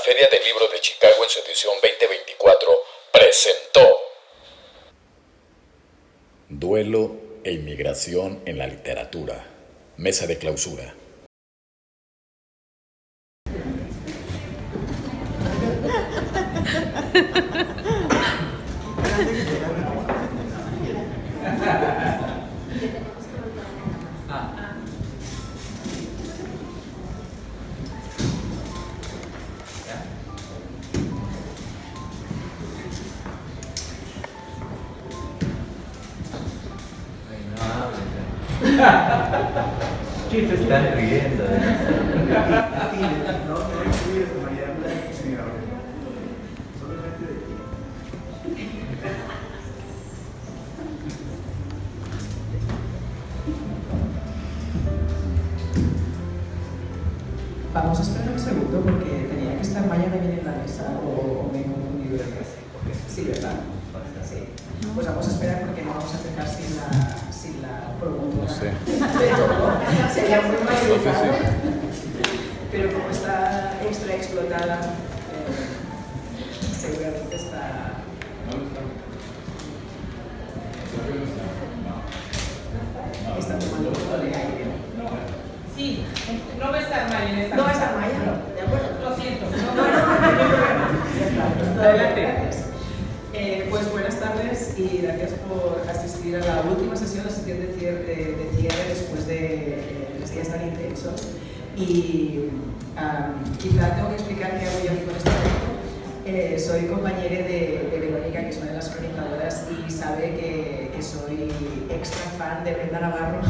Feria del Libro de Chicago en su edición 2024 presentó Duelo e inmigración en la literatura. Mesa de clausura. ¿Qué te están riendo? Vamos a esperar un segundo porque tenía que estar Maya también en la mesa o me he confundido. Sí, ¿verdad? Sí. Pues vamos a esperar porque no vamos a empezar sin la promotora. No sé. De todo. Sería muy mayorizado. No sé, Pero como está extra explotada, seguramente está... Está tomando un poco de aire. Sí, no va a estar Maya en esta No va a mesa. estar Maya, ¿de acuerdo? Lo siento. No hay problema. Ya está. Adelante. Gracias. Pues buenas tardes y gracias por asistir a la última sesión, la sesión de cierre después de 3 días tan intensos. Y quizá tengo que explicar qué hago yo aquí con este evento. Soy compañera de Verónica, que es una de las organizadoras, y sabe que soy extra fan de Brenda Navarro.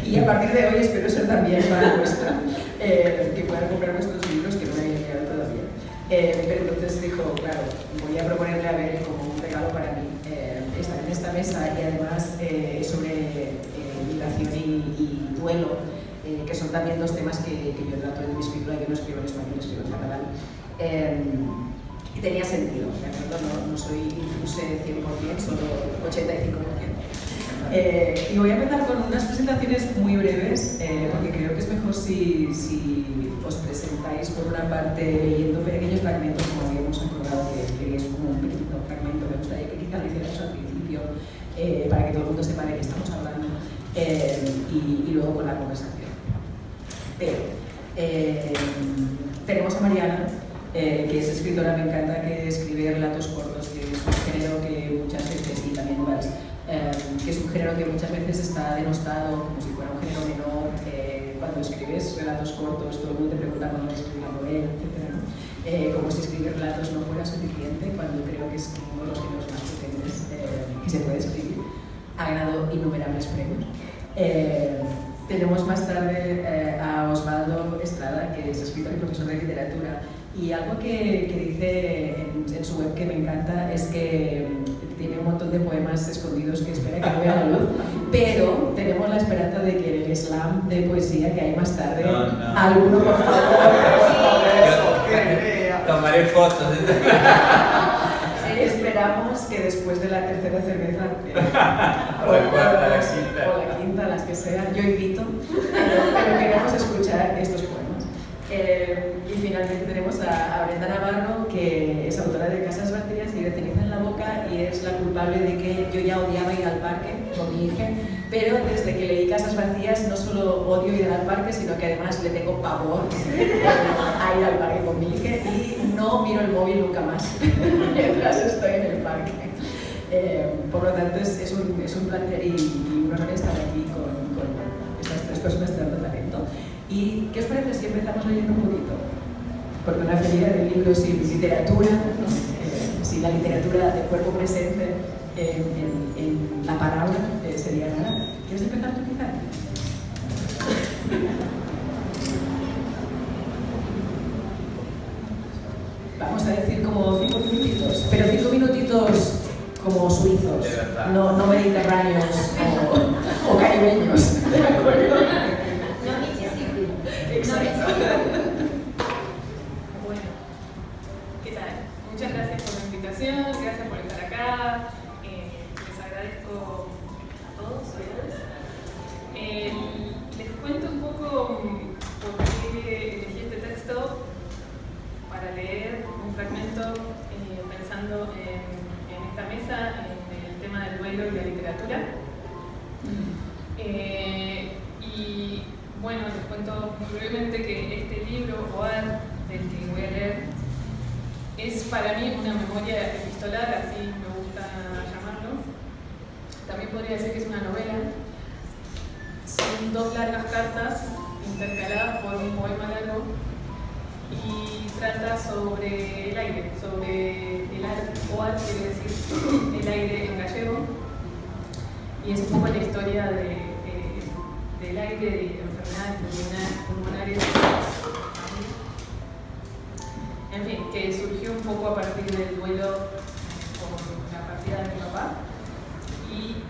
Y a partir de hoy espero ser también fan vuestra, que puedan comprar vuestros libros, que no me habían llegado todavía. Pero entonces dijo, claro, voy a proponerle a ver como un regalo para mí estar en esta mesa y además sobre migración y duelo, que son también dos temas que yo trato en mi escritura. Yo no escribo en español, escribo en catalán. Y tenía sentido, ¿de acuerdo? No soy infuse 100%, solo 85%. Y voy a empezar con unas presentaciones muy breves, porque creo que es mejor si os presentáis por una parte leyendo pequeños fragmentos, como habíamos acordado que es como un pequeño fragmento. Me gustaría que quizá lo hiciéramos al principio, para que todo el mundo sepa de qué estamos hablando, y luego con la conversación. Pero tenemos a Mariana, que es escritora. Me encanta que escribe relatos cortos, que es un género que muchas veces, y también novelas, que es un género que muchas veces está denostado como si fuera un género menor. Cuando escribes relatos cortos, todo el mundo te pregunta cuándo vas a escribir la novela, etc. Como si escribir relatos no fuera suficiente, cuando creo que es uno de los géneros más potentes que se puede escribir. Ha ganado innumerables premios. Tenemos más tarde a Osvaldo Estrada, que es escritor y profesor de literatura, y algo que dice en su web que me encanta es que tiene un montón de poemas escondidos que espera que no vea la luz, pero tenemos la esperanza de que en el slam de poesía que hay más tarde, alguno por favor. Tomaré fotos. Esperamos que después de la tercera cerveza o la quinta, las que sean, yo invito, pero queremos escuchar estos poemas. Y finalmente tenemos a Brenda Navarro, que es autora de Casas Vacías y de Ceniza en la Boca, y es la culpable de que yo ya odiaba ir al parque con mi hija, pero desde que leí Casas Vacías no solo odio ir al parque, sino que además le tengo pavor a ir al parque con mi hija y no miro el móvil nunca más mientras estoy en el parque. Por lo tanto, es un placer y un honor estar aquí con estas 3 personas de tanto talento. ¿Y qué os parece si empezamos leyendo un poquito? Porque una feria de libros sin literatura, sin la literatura de cuerpo presente en la palabra, sería nada. ¿Quieres empezar tú, quizá? Vamos a decir como 5 minutitos, pero 5 minutitos como suizos, no mediterráneos o caribeños, ¿de acuerdo? Exacto. Bueno, ¿qué tal? Muchas gracias por la invitación, gracias por estar acá. Les agradezco a todos ustedes. Les cuento un poco por qué elegí este texto literatura. Y bueno, les cuento muy brevemente que este libro, OAR, del que voy a leer, es para mí una memoria epistolar, así me gusta llamarlo. También podría decir que es una novela. Son 2 largas cartas intercaladas por un poema largo y trata sobre el aire, sobre el aire. OAR quiere decir el aire en gallego, y es un poco la historia del aire, de enfermedades pulmonares, en fin, que surgió un poco a partir del duelo por la partida de mi papá. Y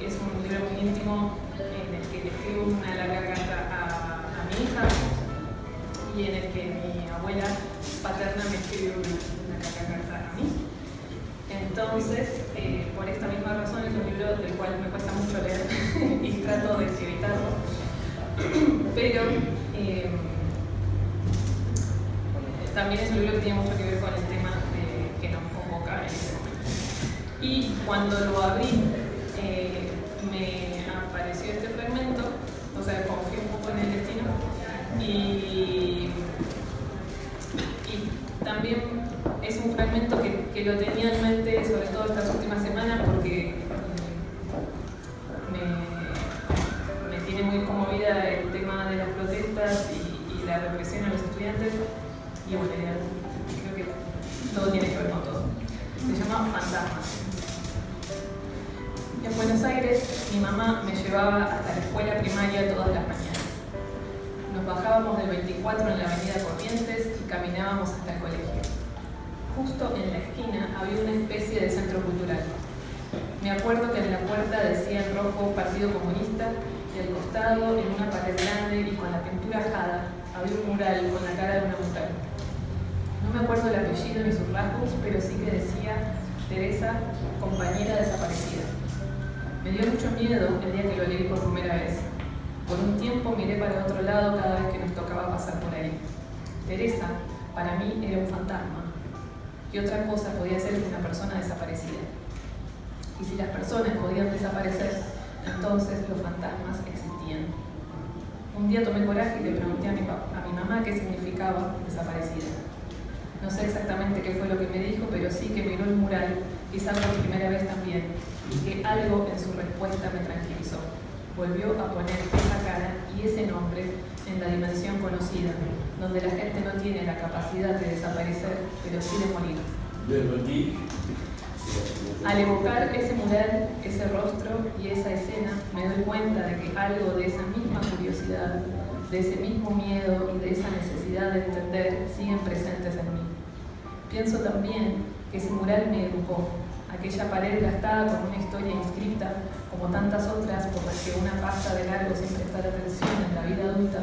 es un libro muy íntimo en el que le escribo una larga carta a mi hija y en el que mi abuela paterna me escribe una larga carta a mí. Entonces, por esta misma razón es un libro del cual me cuesta mucho leer y trato de evitarlo, pero también es un libro que tiene mucho que ver con el tema que nos convoca en ese momento. Y cuando lo abrí, me apareció este fragmento, o sea, confié un poco en el destino, y también es un fragmento que lo tenía en mente, sobre todo estas últimas semanas, porque me tiene muy conmovida el tema de las protestas y la represión a los estudiantes, y bueno, creo que todo tiene que ver con todo. Se llama Fantasmas. En Buenos Aires, mi mamá me llevaba hasta la escuela primaria todas las mañanas. Nos bajábamos del 24 en la avenida Corrientes y caminábamos hasta el colegio. Justo en la esquina había una especie de centro cultural. Me acuerdo que en la puerta decía en rojo Partido Comunista y al costado, en una pared grande y con la pintura ajada, había un mural con la cara de una mujer. No me acuerdo el apellido ni sus rasgos, pero sí que decía Teresa, compañera desaparecida. Me dio mucho miedo el día que lo leí por primera vez. Por un tiempo miré para otro lado cada vez que nos tocaba pasar por ahí. Teresa, para mí, era un fantasma. ¿Qué otra cosa podía ser que una persona desaparecida? Y si las personas podían desaparecer, entonces los fantasmas existían. Un día tomé coraje y le pregunté a mi mamá qué significaba desaparecida. No sé exactamente qué fue lo que me dijo, pero sí que miró el mural, quizá por primera vez también, y que algo en su respuesta me tranquilizó. Volvió a poner esa cara y ese nombre en la dimensión conocida, donde la gente no tiene la capacidad de desaparecer, pero sí de morir. Al evocar ese mural, ese rostro y esa escena, me doy cuenta de que algo de esa misma curiosidad, de ese mismo miedo y de esa necesidad de entender siguen presentes en mí. Pienso también que ese mural me educó. Aquella pared gastada con una historia inscrita, como tantas otras por las que una pasa de largo sin prestar atención en la vida adulta,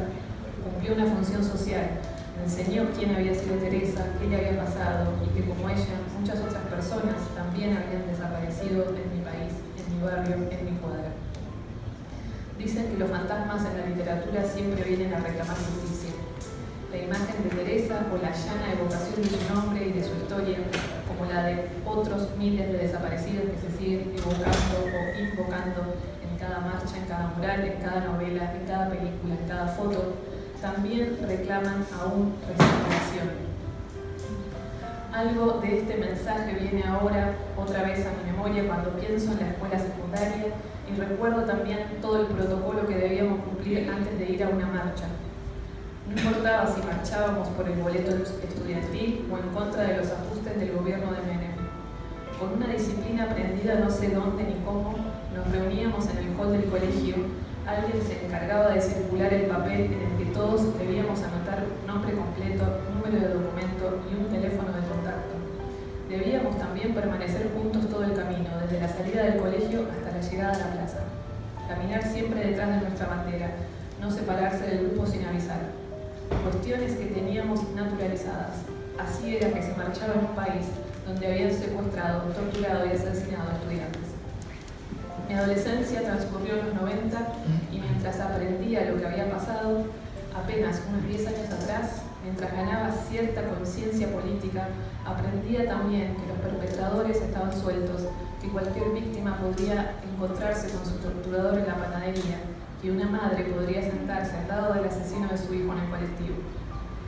cumplió una función social. Me enseñó quién había sido Teresa, qué le había pasado y que como ella, muchas otras personas también habían desaparecido en mi país, en mi barrio, en mi cuadra. Dicen que los fantasmas en la literatura siempre vienen a reclamar justicia. La imagen de Teresa o la llana evocación de su nombre y de su historia, como la de otros miles de desaparecidos que se siguen evocando o invocando en cada marcha, en cada mural, en cada novela, en cada película, en cada foto, también reclaman aún resignación. Algo de este mensaje viene ahora otra vez a mi memoria cuando pienso en la escuela secundaria y recuerdo también todo el protocolo que debíamos cumplir antes de ir a una marcha. No importaba si marchábamos por el boleto estudiantil o en contra de los ajustes del gobierno de Menem. Con una disciplina aprendida no sé dónde ni cómo, nos reuníamos en el hall del colegio. Alguien se encargaba de circular el papel en el que todos debíamos anotar nombre completo, número de documento y un teléfono de contacto. Debíamos también permanecer juntos todo el camino, desde la salida del colegio hasta la llegada a la plaza. Caminar siempre detrás de nuestra bandera, no separarse del grupo sin avisar. Cuestiones que teníamos naturalizadas. Así era que se marchaba en un país donde habían secuestrado, torturado y asesinado a estudiantes. Mi adolescencia transcurrió en los 90 y mientras aprendía lo que había pasado, apenas unos 10 años atrás, mientras ganaba cierta conciencia política, aprendía también que los perpetradores estaban sueltos, que cualquier víctima podría encontrarse con su torturador en la panadería, que una madre podría sentarse al lado del asesino de su hijo en el colectivo.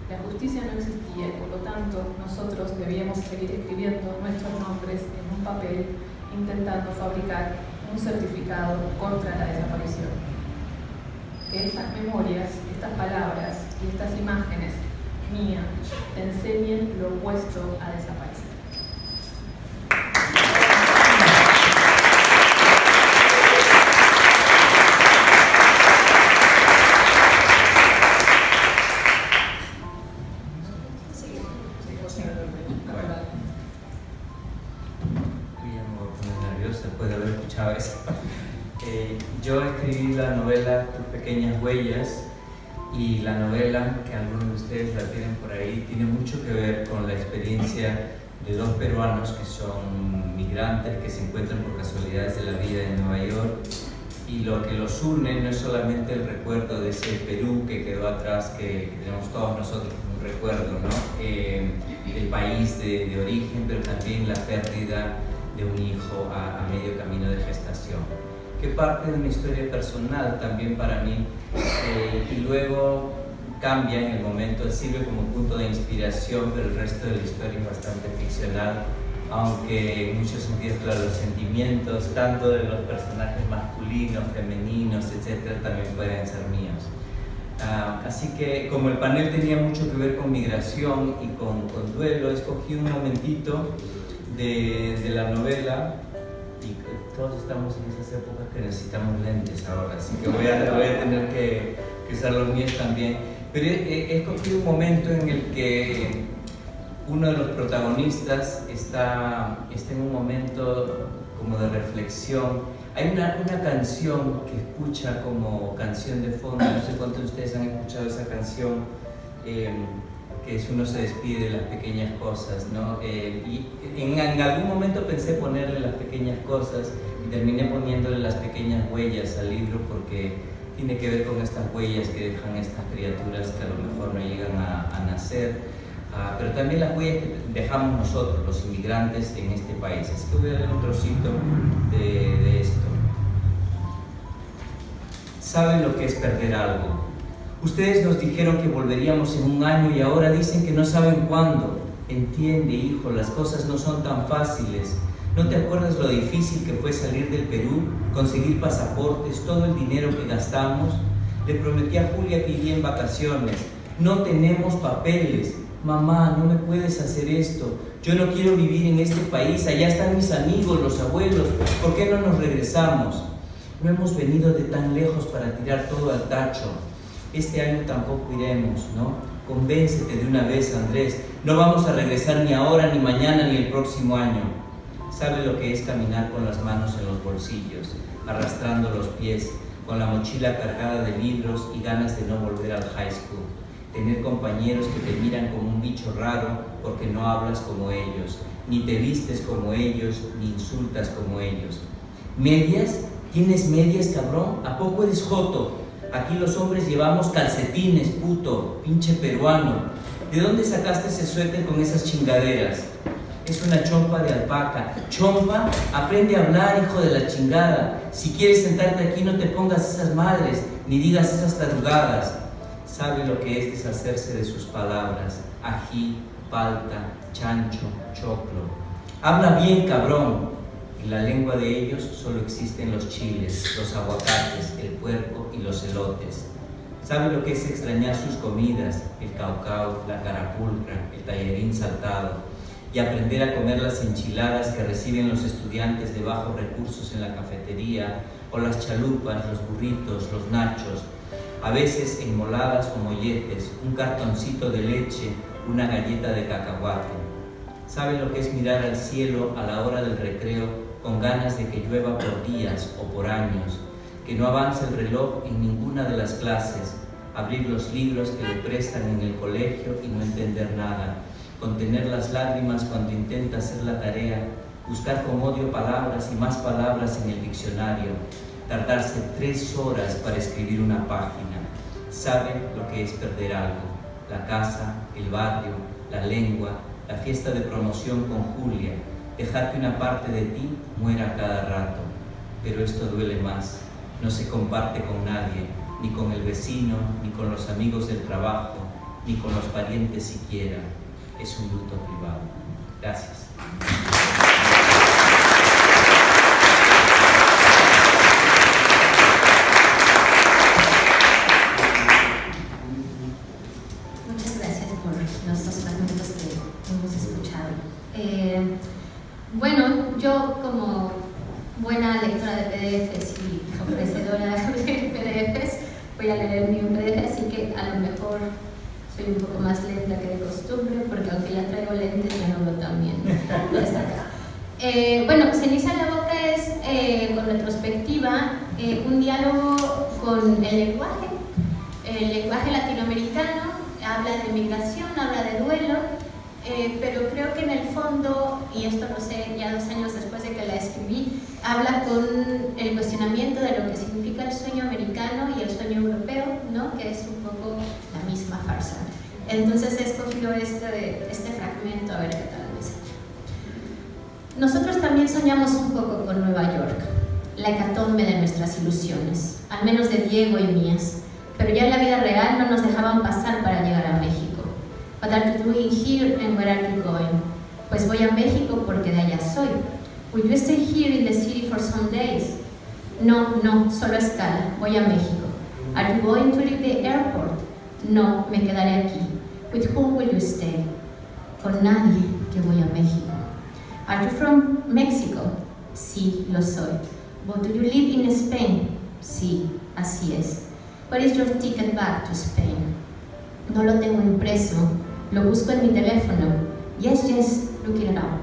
La justicia no existía y por lo tanto nosotros debíamos seguir escribiendo nuestros nombres en un papel intentando fabricar un certificado contra la desaparición. Que estas memorias, estas palabras y estas imágenes mías te enseñen lo opuesto a desaparecer. Yo escribí la novela Tus pequeñas huellas, y la novela, que algunos de ustedes la tienen por ahí, tiene mucho que ver con la experiencia de dos peruanos que son migrantes, que se encuentran por casualidades de la vida en Nueva York, y lo que los une no es solamente el recuerdo de ese Perú que quedó atrás, que tenemos todos nosotros como un recuerdo, ¿no? El país de origen, pero también la pérdida de un hijo a medio camino de gestación, que parte de una historia personal también para mí, y luego cambia en el momento, sirve como punto de inspiración, pero el resto de la historia es bastante ficcional, aunque en muchos sentidos, claro, los sentimientos, tanto de los personajes masculinos, femeninos, etcétera, también pueden ser míos. Así que, como el panel tenía mucho que ver con migración y con duelo, escogí un momentito de la novela, y todos estamos en esas épocas que necesitamos lentes ahora, así que voy a tener que usar los míos también. Pero he escogido un momento en el que uno de los protagonistas está en un momento como de reflexión. Hay una canción que escucha como canción de fondo, no sé cuántos de ustedes han escuchado esa canción, que es Uno se despide de las pequeñas cosas, ¿no? Y en algún momento pensé ponerle las pequeñas cosas y terminé poniéndole las pequeñas huellas al libro, porque tiene que ver con estas huellas que dejan estas criaturas que a lo mejor no llegan a nacer, pero también las huellas que dejamos nosotros, los inmigrantes en este país. Así que voy a leer un trocito de esto. ¿Saben lo que es perder algo? Ustedes nos dijeron que volveríamos en un año y ahora dicen que no saben cuándo. Entiende, hijo, las cosas no son tan fáciles. ¿No te acuerdas lo difícil que fue salir del Perú, conseguir pasaportes, todo el dinero que gastamos? Le prometí a Julia que iría en vacaciones. No tenemos papeles. Mamá, no me puedes hacer esto. Yo no quiero vivir en este país. Allá están mis amigos, los abuelos. ¿Por qué no nos regresamos? No hemos venido de tan lejos para tirar todo al tacho. Este año tampoco iremos, ¿no? Convéncete de una vez, Andrés. No vamos a regresar ni ahora, ni mañana, ni el próximo año. Sabe lo que es caminar con las manos en los bolsillos, arrastrando los pies, con la mochila cargada de libros y ganas de no volver al high school. Tener compañeros que te miran como un bicho raro porque no hablas como ellos, ni te vistes como ellos, ni insultas como ellos. ¿Medias? ¿Tienes medias, cabrón? ¿A poco eres joto? Aquí los hombres llevamos calcetines, puto, pinche peruano. ¿De dónde sacaste ese suéter con esas chingaderas? Es una chompa de alpaca. ¿Chompa? Aprende a hablar, hijo de la chingada. Si quieres sentarte aquí, no te pongas esas madres, ni digas esas tarugadas. Sabe lo que es deshacerse de sus palabras. Ají, palta, chancho, choclo. Habla bien, cabrón. En la lengua de ellos solo existen los chiles, los aguacates, el puerco y los elotes. Sabe lo que es extrañar sus comidas, el caucao, la carapulcra, el tallarín saltado, y aprender a comer las enchiladas que reciben los estudiantes de bajos recursos en la cafetería, o las chalupas, los burritos, los nachos, a veces enmoladas o molletes, un cartoncito de leche, una galleta de cacahuate. Sabe lo que es mirar al cielo a la hora del recreo con ganas de que llueva por días o por años, que no avance el reloj en ninguna de las clases, abrir los libros que le prestan en el colegio y no entender nada, contener las lágrimas cuando intenta hacer la tarea, buscar con odio palabras y más palabras en el diccionario, tardarse 3 horas para escribir una página. Sabe lo que es perder algo: la casa, el barrio, la lengua, la fiesta de promoción con Julia, dejar que una parte de ti muera cada rato. Pero esto duele más, no se comparte con nadie, ni con el vecino, ni con los amigos del trabajo, ni con los parientes siquiera. Es un luto privado. Gracias. Muchas gracias por los dos fragmentos que hemos escuchado. Bueno, yo como buena lectora de PDFs y ofrecedora de PDFs, voy a leer mi PDF, así que a lo mejor soy un poco más lenta que de costumbre, porque aunque ya traigo lentes, ya no veo tan bien desde acá. Bueno, Ceniza en la boca es, con retrospectiva, un diálogo con el lenguaje latinoamericano. Habla de migración, habla de duelo, pero creo que en el fondo, y esto lo sé ya 2 años después de que la escribí, habla con el cuestionamiento de lo que significa el sueño americano y el sueño europeo, ¿no? Que es un poco la misma farsa. Entonces he escogido este fragmento, a ver qué tal me sale. Nosotros también soñamos un poco con Nueva York, la hecatombe de nuestras ilusiones, al menos de Diego y mías. Pero ya en la vida real no nos dejaban pasar para llegar a México. What are you doing here and where are you going? Pues voy a México porque de allá soy. Will you stay here in the city for some days? No, solo escala, voy a México. Are you going to leave the airport? No, me quedaré aquí. With whom will you stay? Con nadie, que voy a México. Are you from Mexico? Sí, lo soy. But do you live in Spain? Sí, así es. What is your ticket back to Spain? No lo tengo impreso, lo busco en mi teléfono. Yes, look it up.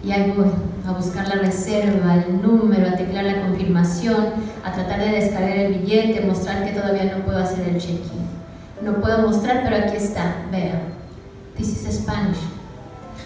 Y ahí voy a buscar la reserva, el número, a teclear la confirmación, a tratar de descargar el billete, mostrar que todavía no puedo hacer el check-in. No puedo mostrar, pero aquí está, vea. This is Spanish.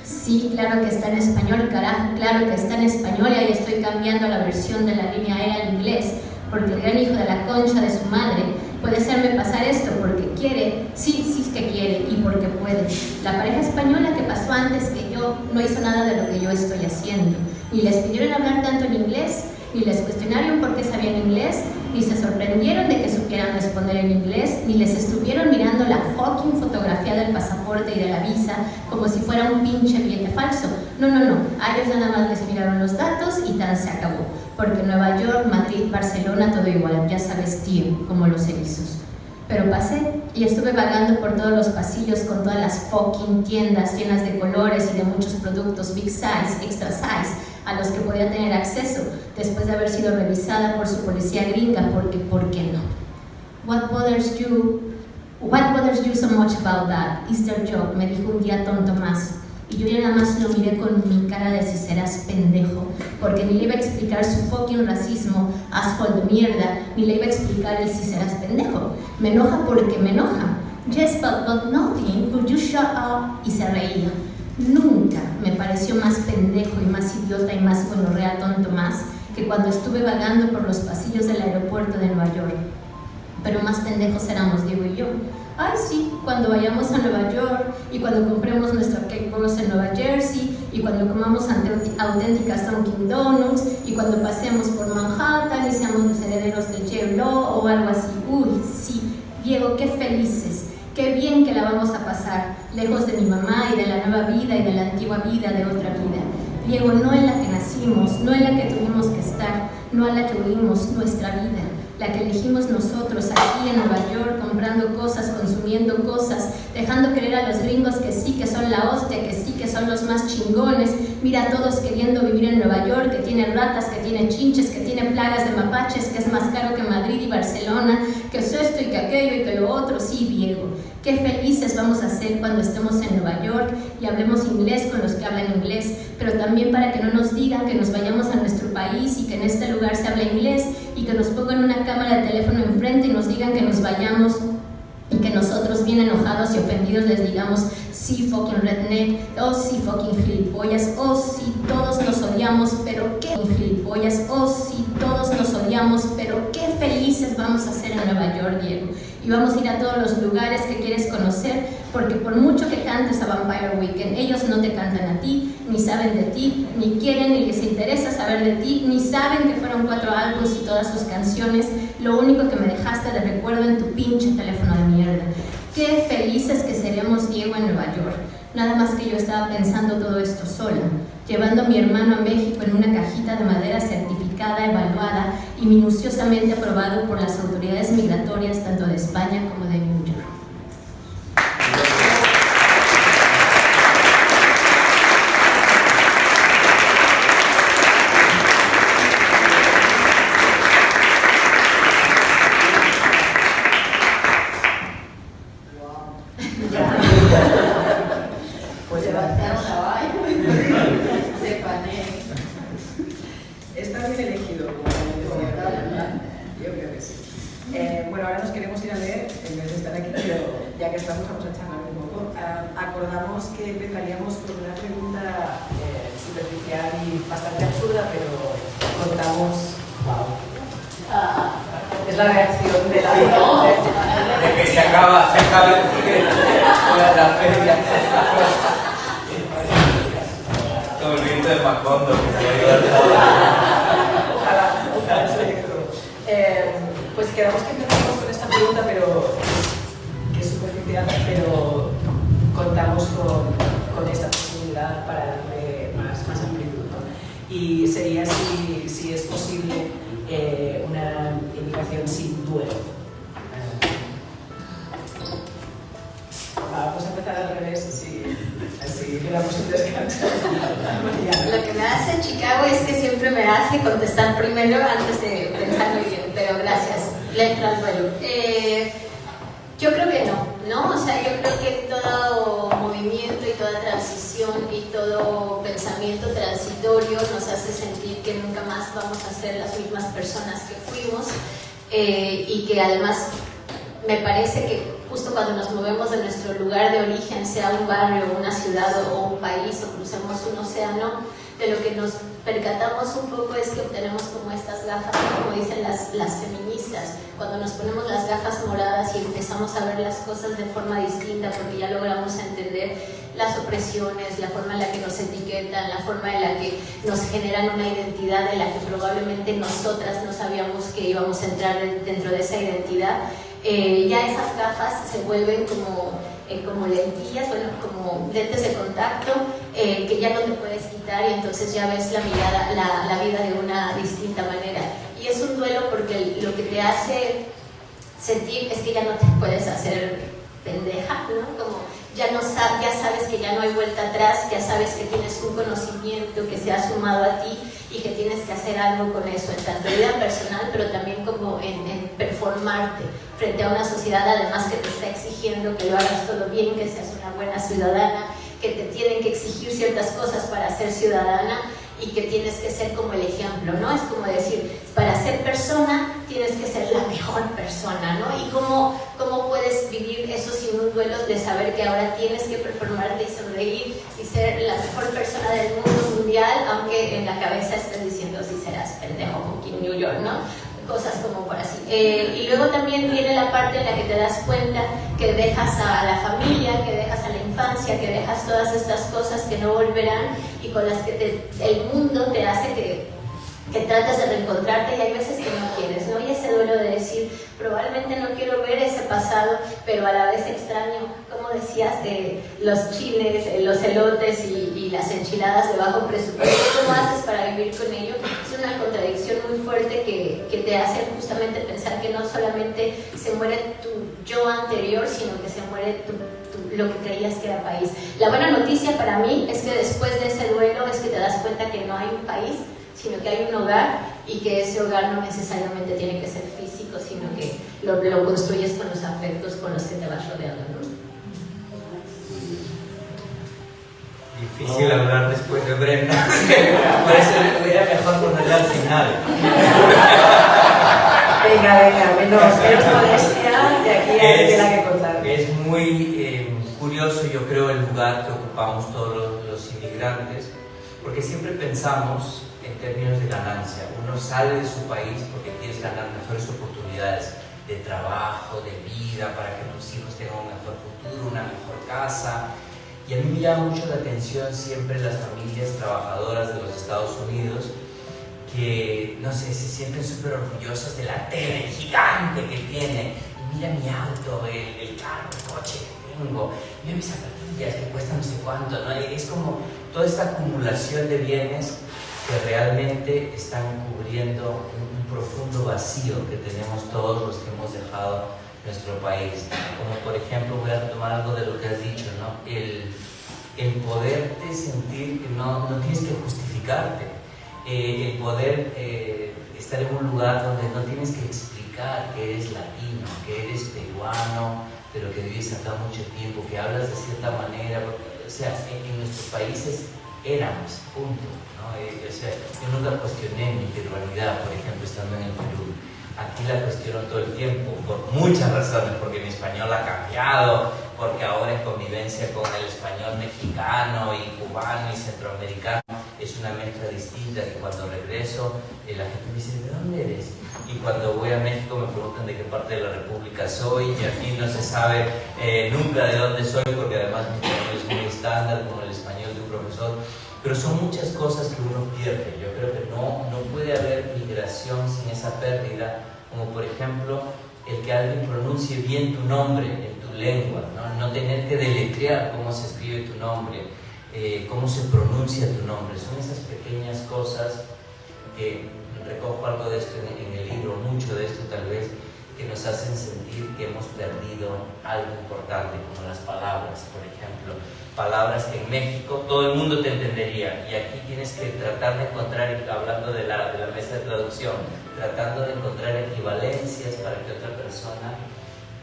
Sí, claro que está en español, carajo, claro que está en español, y ahí estoy cambiando la versión de la línea E al inglés, porque el gran hijo de la concha de su madre puede hacerme pasar esto porque quiere, sí es que quiere y porque puede. La pareja española que pasó antes que yo no hizo nada de lo que yo estoy haciendo. Ni les pidieron hablar tanto en inglés, ni les cuestionaron por qué sabían inglés, ni se sorprendieron de que supieran responder en inglés, ni les estuvieron mirando la fucking fotografía del pasaporte y de la visa como si fuera un pinche billete falso. No, a ellos nada más les miraron los datos y tan se acabó. Porque Nueva York, Madrid, Barcelona, todo igual, ya sabes, tío, como los erizos. Pero pasé y estuve vagando por todos los pasillos con todas las fucking tiendas llenas de colores y de muchos productos big size, extra size, a los que podía tener acceso después de haber sido revisada por su policía gringa, porque ¿por qué no? What bothers you so much about that? Is their job, me dijo un día tonto más. Y yo ya nada más lo miré con mi cara de si serás pendejo, porque ni le iba a explicar su fucking racismo, asshole de mierda, ni le iba a explicar el si serás pendejo. Me enoja porque me enoja. Yes, but nothing, could you shut up? Y se reía. Nunca me pareció más pendejo y más idiota y más gonorrea tonto más que cuando estuve vagando por los pasillos del aeropuerto de Nueva York. Pero más pendejos éramos Diego y yo. Ay, sí, cuando vayamos a Nueva York y cuando compremos nuestro cake boss en Nueva Jersey y cuando comamos auténticas Dunkin' Donuts y cuando pasemos por Manhattan y seamos los herederos de J-Lo o algo así. Uy, sí, Diego, qué felices, qué bien que la vamos a pasar, lejos de mi mamá y de la nueva vida y de la antigua vida de otra vida. Diego, no en la que nacimos, no en la que tuvimos que estar, no a la que huimos, nuestra vida, la que elegimos nosotros aquí en Nueva York, comprando cosas, consumiendo cosas, dejando creer a los gringos que sí que son la hostia, que sí que son los más chingones. Mira a todos queriendo vivir en Nueva York, que tiene ratas, que tiene chinches, que tiene plagas de mapaches, que es más caro que Madrid y Barcelona, que es esto y que aquello y que lo otro. Sí, Diego, qué felices vamos a ser cuando estemos en Nueva York y hablemos inglés con los que hablan inglés, pero también para que no nos digan que nos vayamos a nuestro país y que en este lugar se habla inglés y que nos pongan una cámara de teléfono enfrente y nos digan que nos vayamos y que nosotros bien enojados y ofendidos les digamos sí fucking redneck, oh sí fucking gilipollas, oh sí todos nos odiamos, pero qué gilipollas, oh sí todos nos odiamos, pero qué felices vamos a ser en Nueva York, Diego. Y vamos a ir a todos los lugares que quieres conocer, porque por mucho que cantes a Vampire Weekend, ellos no te cantan a ti, ni saben saben de ti, ni quieren ni les interesa saber de ti, ni saben que fueron 4 álbumes y todas sus canciones, lo único que me dejaste de recuerdo en tu pinche teléfono de mierda. Qué felices que seremos, Diego, en Nueva York. Nada más que yo estaba pensando todo esto sola, llevando a mi hermano a México en una cajita de madera certificada, evaluada y minuciosamente aprobado por las autoridades migratorias tanto de España como de New York. Pues está bien elegido. Yo creo que sí. Bueno, ahora nos queremos ir a leer, en vez de estar aquí, pero ya que estamos, vamos a charlar un poco. Acordamos que empezaríamos con una pregunta superficial y bastante absurda, pero contamos. Wow. Es la reacción de la gente. De que se acaba el la feria. Como el viento de Macondo. Ojalá eso llegue todo. Pues quedamos que empezamos con esta pregunta, pero que es superficial, pero contamos con esta posibilidad para darle más amplitud, ¿no? Y sería si es posible una indicación sin duelo. Vamos a empezar al revés, así le damos un descanso. Lo que me hace Chicago es que siempre me hace contestar primero antes de pensarlo bien, pero gracias. Le entro al duelo. Yo creo que no, o sea, yo creo que todo movimiento y toda transición y todo pensamiento transitorio nos hace sentir que nunca más vamos a ser las mismas personas que fuimos y que además me parece que justo cuando nos movemos de nuestro lugar de origen, sea un barrio, una ciudad o un país, o crucemos un océano, de lo que nos percatamos un poco es que obtenemos como estas gafas, como dicen las feministas, cuando nos ponemos las gafas moradas y empezamos a ver las cosas de forma distinta porque ya logramos entender las opresiones, la forma en la que nos etiquetan, la forma en la que nos generan una identidad de la que probablemente nosotras no sabíamos que íbamos a entrar dentro de esa identidad. Ya esas gafas se vuelven como lentillas, bueno, como lentes de contacto que ya no te puedes quitar y entonces ya ves la mirada, la vida de una distinta manera. Y es un duelo porque lo que te hace sentir es que ya no te puedes hacer pendeja, ¿no? Como ya sabes que ya no hay vuelta atrás, ya sabes que tienes un conocimiento que se ha sumado a ti y que tienes que hacer algo con eso, en tanto vida personal, pero también como en performarte frente a una sociedad además que te está exigiendo que lo hagas todo bien, que seas una buena ciudadana, que te tienen que exigir ciertas cosas para ser ciudadana y que tienes que ser como el ejemplo, ¿no? Es como decir, para ser persona tienes que ser la mejor persona, ¿no? Y cómo puedes vivir eso sin un duelo de saber que ahora tienes que performarte y sonreír y ser la mejor persona del mundo mundial, aunque en la cabeza estés diciendo si serás pendejo con Kim New York, ¿no? Cosas como por así. Y luego también viene la parte en la que te das cuenta que dejas a la familia, que dejas a la infancia, que dejas todas estas cosas que no volverán y con las que el mundo te hace que tratas de reencontrarte y hay veces que no quieres, ¿no? Y ese duelo de decir, probablemente no quiero ver ese pasado, pero a la vez extraño, como decías, de los chiles, los elotes y las enchiladas de bajo presupuesto. ¿Cómo haces para vivir con ello? Es una contradicción muy fuerte que te hace justamente pensar que no solamente se muere tu yo anterior, sino que se muere lo que creías que era país. La buena noticia para mí es que después de ese duelo es que te das cuenta que no hay un país, sino que hay un hogar y que ese hogar no necesariamente tiene que ser físico, sino que lo construyes con los afectos con los que te vas rodeando, ¿no? Difícil hablar después de Brenda. Por eso era mejor ponerla al final. Venga, menos modestia, de aquí hay tela que contar. Es muy curioso, yo creo, el lugar que ocupamos todos los inmigrantes, porque siempre pensamos en términos de ganancia. Uno sale de su país porque quieres ganar mejores oportunidades de trabajo, de vida, para que los hijos tengan un mejor futuro, una mejor casa. Y a mí me llama mucho la atención siempre las familias trabajadoras de los Estados Unidos que, no sé, se sienten súper orgullosas de la tele gigante que tiene. Y mira mi auto, el carro, el coche que tengo, mira mis zapatillas que cuestan no sé cuánto, ¿no? Es como toda esta acumulación de bienes que realmente están cubriendo un profundo vacío que tenemos todos los que hemos dejado nuestro país. Como por ejemplo, voy a retomar algo de lo que has dicho, ¿no? El poderte sentir que no tienes que justificarte, el poder estar en un lugar donde no tienes que explicar que eres latino, que eres peruano, pero que vives acá mucho tiempo, que hablas de cierta manera, porque, o sea, en nuestros países éramos, punto, ¿no? O sea, yo nunca cuestioné mi peruanidad, por ejemplo, estando en el Perú. Aquí la cuestiono todo el tiempo, por muchas razones, porque mi español ha cambiado, porque ahora en convivencia con el español mexicano y cubano y centroamericano es una mezcla distinta, que cuando regreso la gente me dice, ¿de dónde eres? Y cuando voy a México me preguntan de qué parte de la República soy, y aquí no se sabe nunca de dónde soy, porque además mi español es muy estándar, como el español de un profesor. Pero son muchas cosas que uno pierde. Yo creo que no puede haber migración sin esa pérdida, como por ejemplo el que alguien pronuncie bien tu nombre en tu lengua, no tener que deletrear cómo se escribe tu nombre, cómo se pronuncia tu nombre. Son esas pequeñas cosas que recojo algo de esto en el libro, mucho de esto tal vez, que nos hacen sentir que hemos perdido algo importante, como las palabras, por ejemplo. Palabras que en México todo el mundo te entendería, y aquí tienes que tratar de encontrar, hablando de la mesa de traducción, tratando de encontrar equivalencias para que otra persona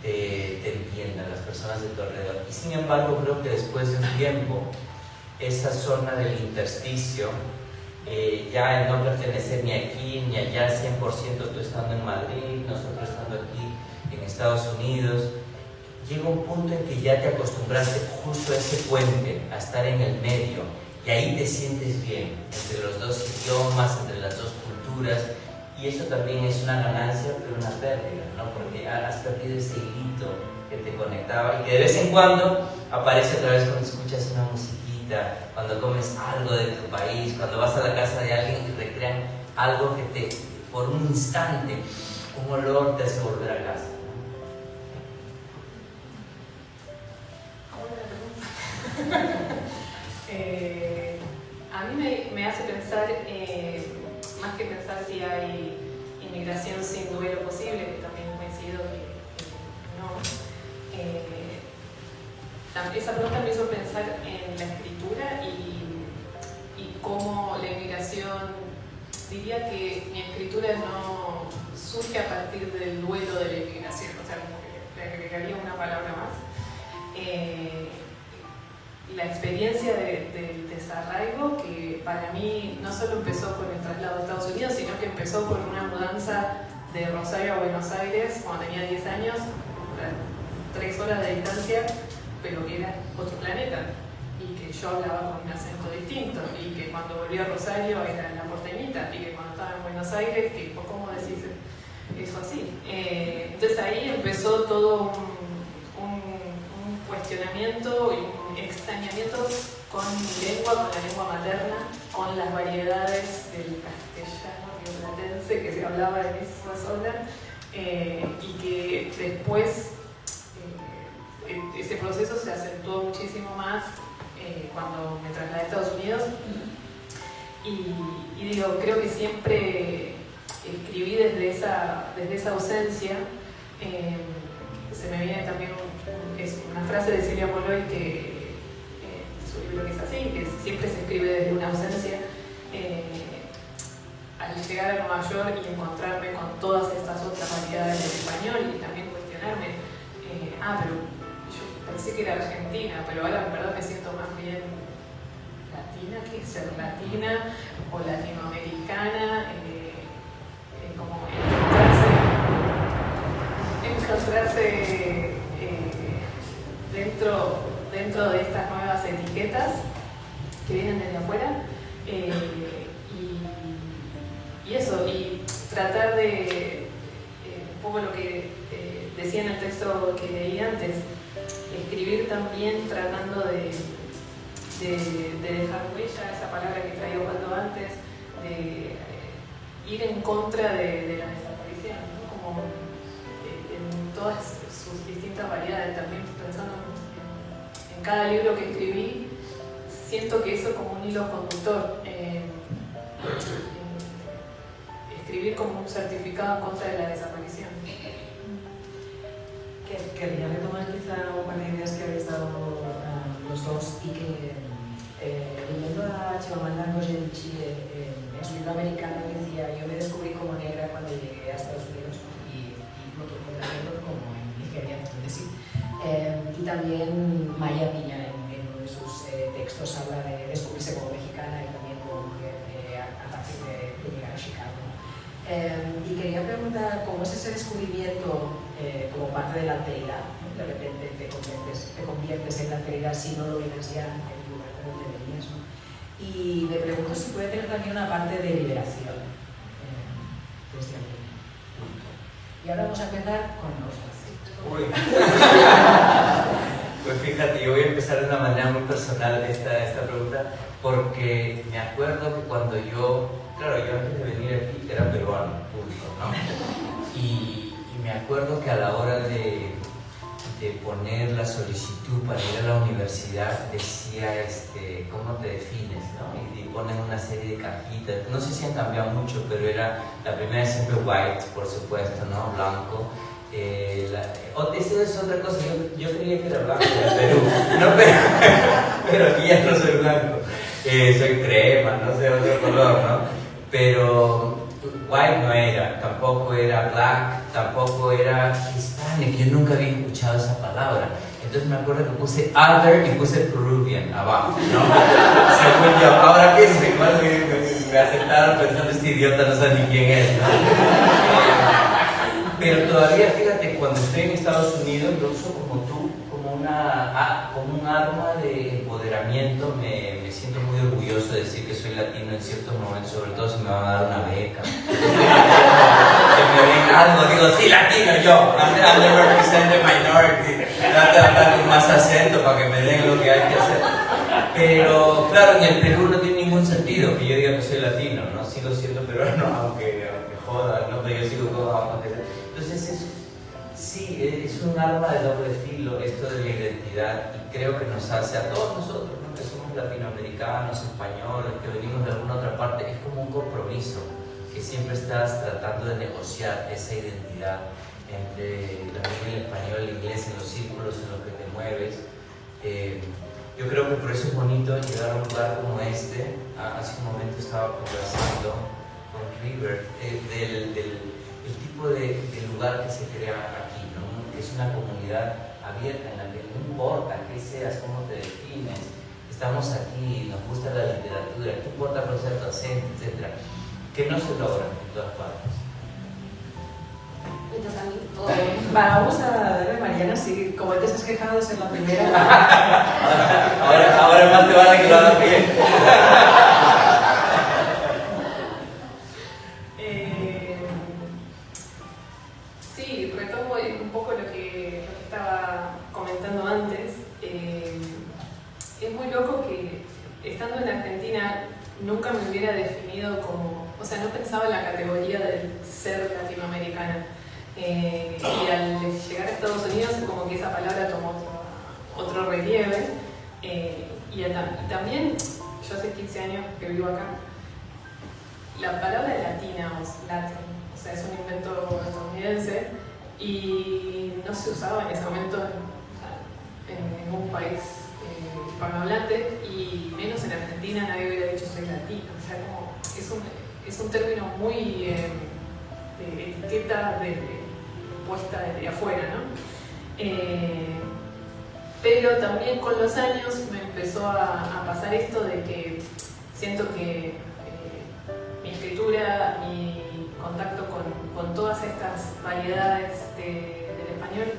te entienda, las personas de tu alrededor. Y sin embargo, creo que después de un tiempo, esa zona del intersticio, ya el no pertenecer ni aquí ni allá, 100% tú estando en Madrid, nosotros estando aquí en Estados Unidos, llega un punto en que ya te acostumbraste justo a ese puente, a estar en el medio, y ahí te sientes bien, entre los dos idiomas, entre las dos culturas, y eso también es una ganancia, pero una pérdida, ¿no? Porque has perdido ese hilito que te conectaba, y que de vez en cuando aparece otra vez cuando escuchas una musiquita, cuando comes algo de tu país, cuando vas a la casa de alguien y recrean algo que te, por un instante, un olor te hace volver a casa. A mí me hace pensar, más que pensar si hay inmigración sin duelo posible, que también coincido que no. Esa pregunta me hizo pensar en la escritura y cómo la inmigración, diría que mi escritura no surge a partir del duelo de la inmigración, o sea, como que le agregaría una palabra más. La experiencia del desarraigo, que para mí no solo empezó con el traslado a Estados Unidos, sino que empezó con una mudanza de Rosario a Buenos Aires cuando tenía 10 años, 3 horas de distancia, pero que era otro planeta, y que yo hablaba con un acento distinto, y que cuando volví a Rosario era la porteñita, y que cuando estaba en Buenos Aires, que, ¿cómo decís eso así? Entonces ahí empezó todo un cuestionamiento y un extrañamiento con mi lengua, con la lengua materna, con las variedades del castellano rioplatense que se hablaba en esa zona, y que después ese proceso se acentuó muchísimo más cuando me trasladé a Estados Unidos, y digo, creo que siempre escribí desde esa ausencia. Se me viene también es una frase de Silvia Moloy, que su libro que es así, que siempre se escribe desde una ausencia. Al llegar a Nueva York y encontrarme con todas estas otras variedades del español, y también cuestionarme, pero yo pensé que era argentina, pero ahora en verdad me siento más bien latina que ser latina o latinoamericana, como encontrarse dentro de estas nuevas etiquetas que vienen desde afuera, y eso, y tratar de un poco lo que decía en el texto que leí antes, escribir también tratando de de dejar huella, esa palabra que traía Osvaldo antes, de ir en contra de la desaparición, ¿no? Como en todas sus distintas variedades. También pensando en cada libro que escribí, siento que eso como un hilo conductor. Escribir como un certificado en contra de la desaparición. Querría retomar quizá un par de ideas que habéis dado los dos y que leyendo a Chimamanda Ngozi Adichie en su libro americano decía: yo me descubrí como negra cuando llegué a Estados Unidos y lo tuve como en Nigeria, entonces sí. Y también Maya Piña en uno de sus textos habla de descubrirse como mexicana y también como mujer a partir de llegar a Chicago. Y quería preguntar cómo es ese descubrimiento como parte de la alteridad. De repente te conviertes en la alteridad si no lo vienes ya en el lugar de donde venías, ¿no? Y me pregunto si puede tener también una parte de liberación desde aquí. Y ahora vamos a empezar con los dos. Uy. Pues fíjate, yo voy a empezar de una manera muy personal esta pregunta, porque me acuerdo que cuando yo antes de venir aquí era peruano, público, ¿no? Y me acuerdo que a la hora de poner la solicitud para ir a la universidad decía, ¿cómo te defines? ¿No? Y ponen una serie de cajitas, no sé si han cambiado mucho, pero era la primera siempre white, por supuesto, ¿no? Blanco. Eso es otra cosa, yo creía que era blanco en Perú, no, pero aquí ya no soy blanco, soy crema, no sé, otro color, ¿no? Pero white no era, tampoco era black, tampoco era hispanic, yo nunca había escuchado esa palabra. Entonces me acuerdo que puse other y puse Peruvian abajo, ¿no? Según yo, ahora que es igual me aceptaron pensando este idiota no sabe ni quién es, ¿no? Pero todavía, fíjate, cuando estoy en Estados Unidos lo uso como tú, como un arma de empoderamiento. Me siento muy orgulloso de decir que soy latino en ciertos momentos, sobre todo si me van a dar una beca. Que me ven algo, digo, sí, latino yo, underrepresented minority. Trato de hablar con más acento para que me den lo que hay que hacer. Pero claro, en el Perú no tiene ningún sentido que yo diga que soy latino, ¿no? Sigo siendo peruano, aunque joda, ¿no? Pero yo sigo como... Entonces es un arma de doble filo esto de la identidad, y creo que nos hace a todos nosotros, ¿no? Que somos latinoamericanos, españoles, que venimos de alguna otra parte, es como un compromiso, que siempre estás tratando de negociar esa identidad entre también el español, el inglés, en los círculos en los que te mueves. Yo creo que por eso es bonito llegar a un lugar como este. Hace un momento estaba conversando con River del tipo de lugar que se crea aquí, ¿no? Que es una comunidad abierta en la que no importa qué seas, cómo te defines, estamos aquí, nos gusta la literatura, no importa cuál sea tu acento, etc. Que no se logra en todas partes. Vamos a darle a Mariana, sí, como te has quejado de ser la primera. ahora más te vale que lo hagas bien. Sí, retomo un poco lo que estaba comentando antes. Es muy loco que estando en Argentina nunca me hubiera definido como, o sea, no pensaba en la categoría de ser latinoamericana. Y al llegar a Estados Unidos como que esa palabra tomó otro relieve. Y también, yo hace 15 años que vivo acá, la palabra latina o sea, es un invento estadounidense y no se usaba en ese momento en ningún país hispanohablante, y menos en Argentina nadie hubiera dicho soy latino. O sea, como es un término muy de etiqueta puesta desde afuera, ¿no? Pero también con los años me empezó a pasar esto de que siento que mi escritura, mi contacto con todas estas variedades del español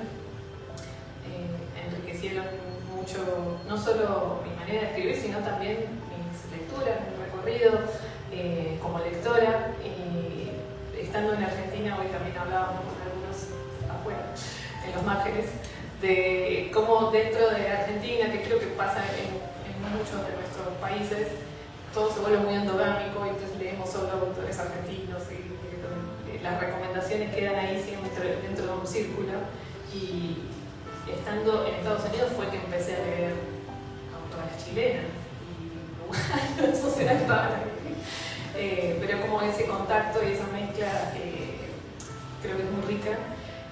enriquecieron mucho, no solo mi manera de escribir, sino también mis lecturas, mi recorrido como lectora. Estando en Argentina, hoy también hablábamos con algunos afuera, en los márgenes, de cómo dentro de Argentina, que creo que pasa en muchos de nuestros países, todo se vuelve muy endogámico y entonces leemos solo autores argentinos y las recomendaciones quedan ahí siempre dentro de un círculo. Y estando en Estados Unidos fue que empecé a leer autoras chilenas y eso será padre. Pero como ese contacto y esa mezcla creo que es muy rica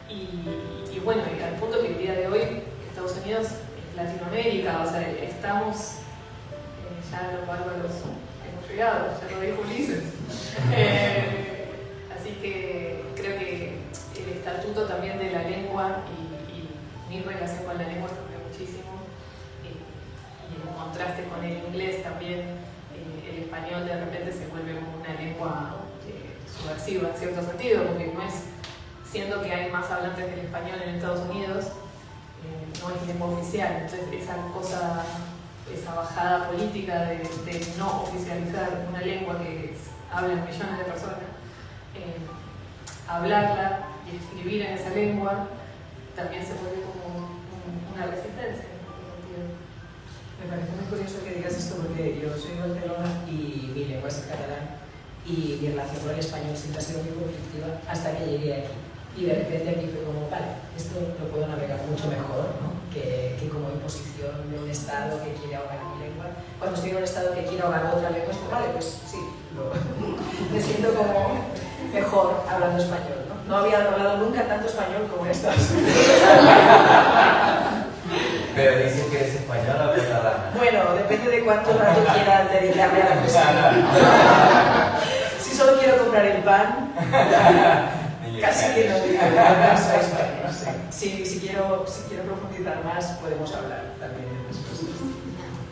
y bueno, y al punto que el día de hoy Estados Unidos es Latinoamérica, o sea, estamos ya los bárbaros hemos llegado, ya lo dijo Ulises. Así que creo que el estatuto también de la lengua y mi relación con la lengua cambió muchísimo y en contraste con el inglés también el español de repente se vuelve como una lengua subversiva en cierto sentido, porque no es, siendo que hay más hablantes del español en Estados Unidos, no es lengua oficial, entonces esa cosa, esa bajada política de no oficializar una lengua que hablan millones de personas, hablarla y escribir en esa lengua también se vuelve como una resistencia en ese sentido. Me parece muy curioso que digas esto porque yo soy de Barcelona y mi lengua es el catalán y mi relación con el español siempre ha sido muy conflictiva hasta que llegué aquí. Y de repente aquí fue como, vale, esto lo puedo navegar mucho mejor, ¿no? que como imposición de un Estado que quiere ahogar mi lengua. Cuando estoy en un Estado que quiere ahogar otra lengua, es como, vale, pues sí, me siento como mejor hablando español, ¿no? No había hablado nunca tanto español como estas. Pero dices que eres española o catalana. Bueno, depende de cuánto rato quiera dedicarme a la cuestión. Si solo quiero comprar el pan, casi que no digo que soy española. Si quiero profundizar más, podemos hablar también de otras cosas.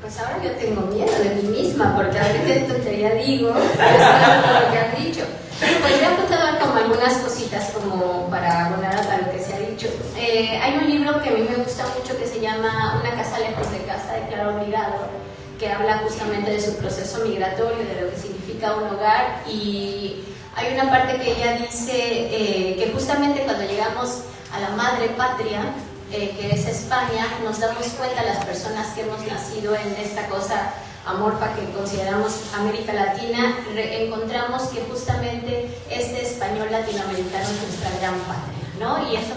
Pues ahora yo tengo miedo de mí misma, porque a ver qué tontería digo, después de todo lo que han dicho. Pues voy a contar como algunas cositas como para abonar a lo que se ha dicho. Hay un libro que a mí me gusta mucho que se llama Una casa lejos de casa, de Clara Obligado, que habla justamente de su proceso migratorio, de lo que significa un hogar, y hay una parte que ella dice que justamente cuando llegamos a la madre patria, que es España, nos damos cuenta las personas que hemos nacido en esta cosa amorfa que consideramos América Latina, encontramos que justamente este español latinoamericano es nuestra gran patria, ¿no? Y eso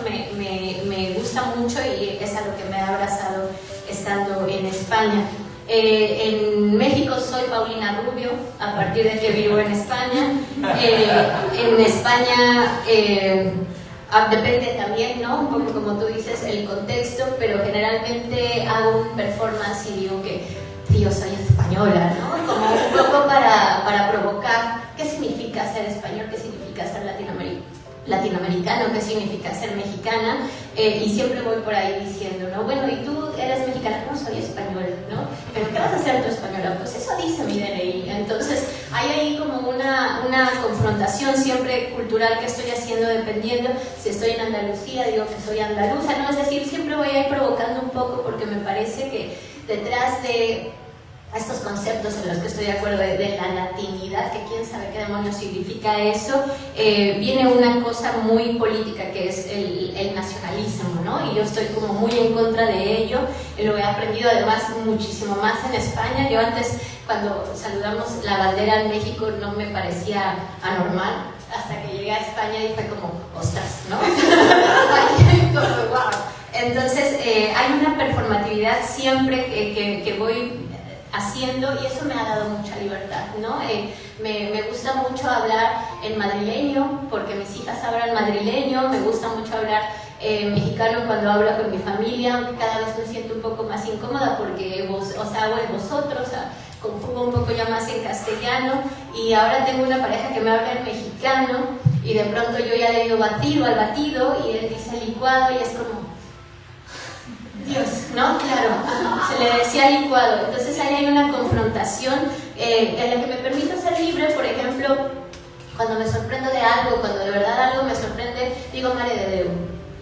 me gusta mucho y es a lo que me ha abrazado estando en España. En México soy Paulina Rubio, a partir de que vivo en España. En España depende también, ¿no? Un poco como tú dices, el contexto, pero generalmente hago un performance y digo que yo soy española, ¿no? Como un poco para provocar qué significa ser español, qué significa ser latinoamericano, qué significa ser mexicana, y siempre voy por ahí diciendo, ¿no? Bueno, ¿y tú eres mexicana? No, soy española, ¿no? ¿Pero qué vas a hacer tú española? Pues eso dice mi DNI. Entonces hay ahí como una confrontación siempre cultural que estoy haciendo dependiendo si estoy en Andalucía, digo que soy andaluza, ¿no? Es decir, siempre voy a ir provocando un poco porque me parece que detrás de estos conceptos en los que estoy de acuerdo de la latinidad, que quién sabe qué demonios significa eso, viene una cosa muy política que es el nacionalismo, ¿no? Y yo estoy como muy en contra de ello, lo he aprendido además muchísimo más en España. Yo antes, cuando saludamos la bandera en México, no me parecía anormal, hasta que llegué a España y fue como, ostras, ¿no? Como, wow. Entonces hay una performatividad siempre que voy haciendo y eso me ha dado mucha libertad, ¿no? Me gusta mucho hablar en madrileño porque mis hijas hablan madrileño, me gusta mucho hablar mexicano cuando hablo con mi familia, aunque cada vez me siento un poco más incómoda porque hago el vosotros, conjugo un poco ya más en castellano, y ahora tengo una pareja que me habla en mexicano y de pronto yo ya le digo batido al batido y él dice licuado y es como Dios, ¿no? Claro, se le decía licuado. Entonces ahí hay una confrontación en la que me permito ser libre. Por ejemplo, cuando me sorprendo de algo, cuando de verdad algo me sorprende, digo Mare de Déu.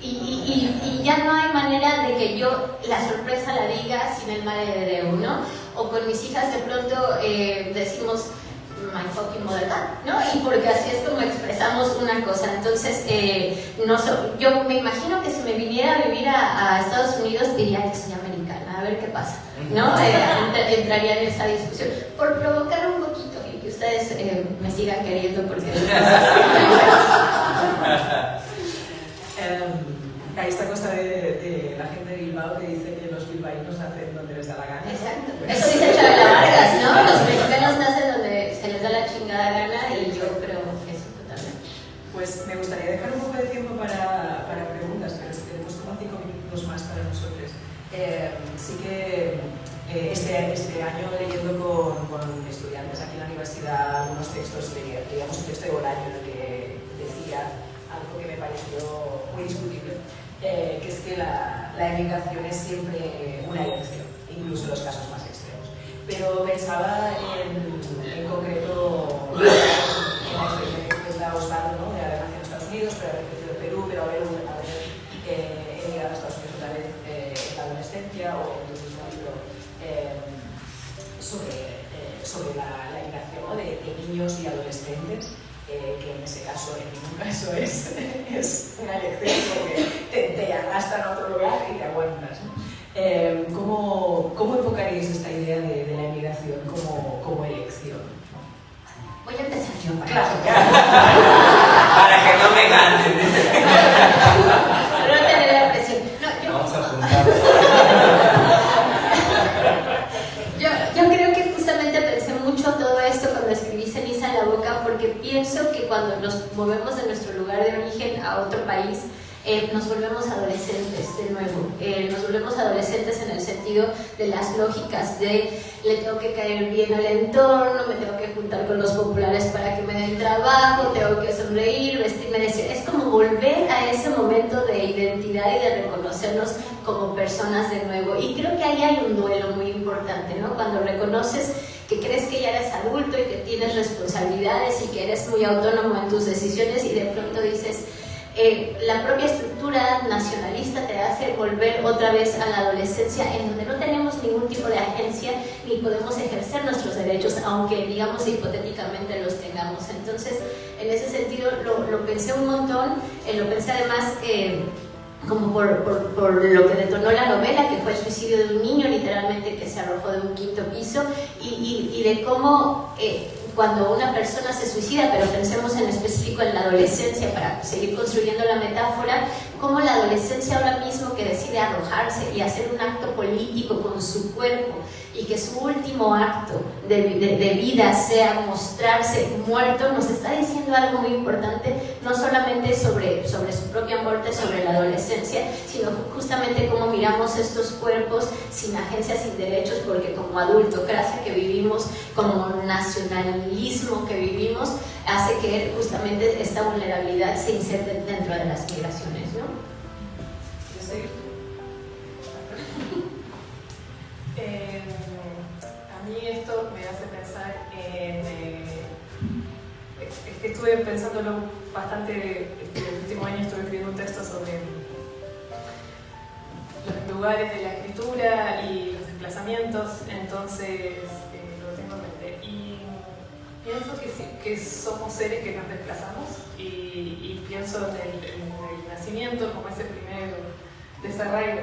Y ya no hay manera de que yo la sorpresa la diga sin el Mare de Déu, ¿no? O con mis hijas de pronto decimos my fucking mother God, ¿no? Y porque así es como expresamos una cosa. Entonces, yo me imagino que si me viniera a vivir a Estados Unidos diría que soy americana. A ver qué pasa, ¿no? Entraría en esa discusión. Por provocar un poquito y que ustedes me sigan queriendo porque... Hay esta cosa de la gente de Bilbao que dice que los bilbaínos nacen donde les da la gana. Exacto. Eso dice Chabela Vargas, ¿no? Los mexicanos nacen donde se les da la chingada gana y yo creo eso totalmente. Pues me gustaría dejar un poco de tiempo para preguntas, pero si tenemos como 5 minutos más para nosotros. Sí que este año leyendo con estudiantes aquí en la universidad algunos textos, leíamos un texto de Bolaño en el que decía algo que me pareció muy discutible, que es que la emigración es siempre una elección, incluso en los casos más extremos. Pero pensaba en concreto en la experiencia que cuenta Osvaldo, ¿no? De haber nacido en Estados Unidos, pero haber crecido en Perú, pero haber emigrado a Estados Unidos otra vez en la adolescencia, o en tu mismo libro sobre la emigración, ¿no? de niños y adolescentes. Que en ese caso, en ningún caso es una elección, porque te arrastran a otro lugar y te aguantas, ¿no? ¿Cómo enfocaríais esta idea de la emigración como elección? Voy a empezar yo. Claro. Para que no me ganen. Pero no tener la presión. Vamos a juntar. Yo creo que justamente pensé mucho todo esto cuando escribí Ceniza en la boca, porque pienso que cuando nos movemos de nuestro lugar de origen a otro país, nos volvemos adolescentes de nuevo. Nos volvemos adolescentes en el sentido de las lógicas de le tengo que caer bien al entorno, me tengo que juntar con los populares para que me den trabajo, tengo que sonreír, vestirme de... Es como volver a ese momento de identidad y de reconocernos como personas de nuevo. Y creo que ahí hay un duelo muy importante, ¿no? Cuando reconoces que crees que ya eres adulto y que tienes responsabilidades y que eres muy autónomo en tus decisiones y de pronto dices... la propia estructura nacionalista te hace volver otra vez a la adolescencia en donde no tenemos ningún tipo de agencia ni podemos ejercer nuestros derechos, aunque digamos hipotéticamente los tengamos. Entonces, en ese sentido lo pensé un montón, lo pensé además como por lo que detonó la novela, que fue el suicidio de un niño literalmente que se arrojó de un 5º piso y de cómo... cuando una persona se suicida, pero pensemos en específico en la adolescencia para seguir construyendo la metáfora, como la adolescencia ahora mismo que decide arrojarse y hacer un acto político con su cuerpo y que su último acto de vida sea mostrarse muerto, nos está diciendo algo muy importante, no solamente sobre su propia muerte, sobre la adolescencia, sino justamente cómo miramos estos cuerpos sin agencia, sin derechos, porque como adultocracia que vivimos, como nacionalismo que vivimos, hace que justamente esta vulnerabilidad se inserte dentro de las migraciones, ¿no? A mí esto me hace pensar es que estuve pensándolo bastante, el último año estuve escribiendo un texto sobre los lugares de la escritura y los desplazamientos, entonces lo tengo en mente. Y pienso que somos seres que nos desplazamos y pienso en el nacimiento como ese primer desarraigo,